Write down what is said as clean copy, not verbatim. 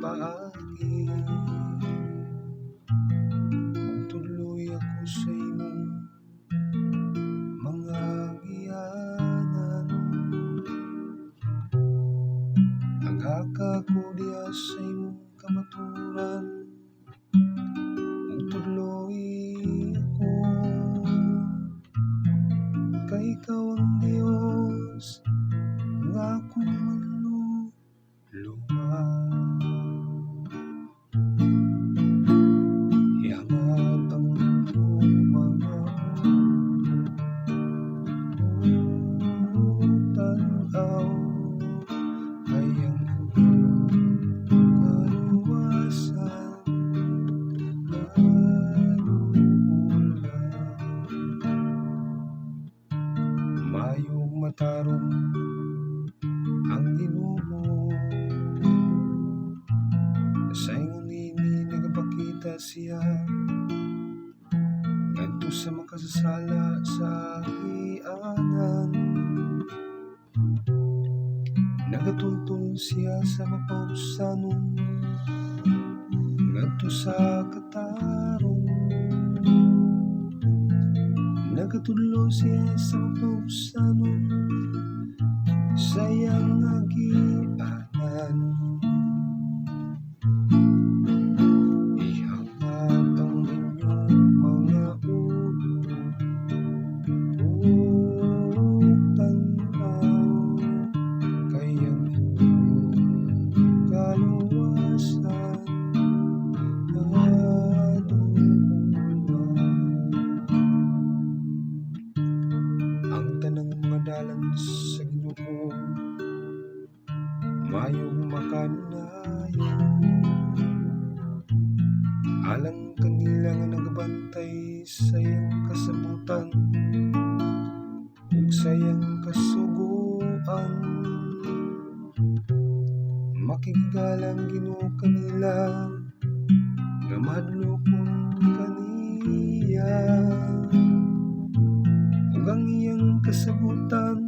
paagi. Magtuloy ako sa imong mga gihanan, naghaka ko diha sa imong kamaturan. Magtuloy ako, kay ikaw ang Diyos nga akong manluluha. Iangat ang iyong mga tanaw, kay ang iyong kaluwasan manuulan. Mayong matarong ang Ginoo, sa ingon nini nagapakita siya ngadto sa makasasala sa agianan. Nagatultol siya sa mapausanon ngadto sa katarong. Nagatudlo siya sa mapausanon sa iyang agianan. Iangat ang inyong mga ulo tanaw, kay ang inyong kaluwasan manuulan. Ang tanang mga dalan sa Ginoo mayong makanayon, alang kanila nga nagabantay sa iyang kasabutan ug sa iyang kasugoan. Makigalang Ginoo kanila nga mahadlokon kaniya, ug ang iyang kasabutan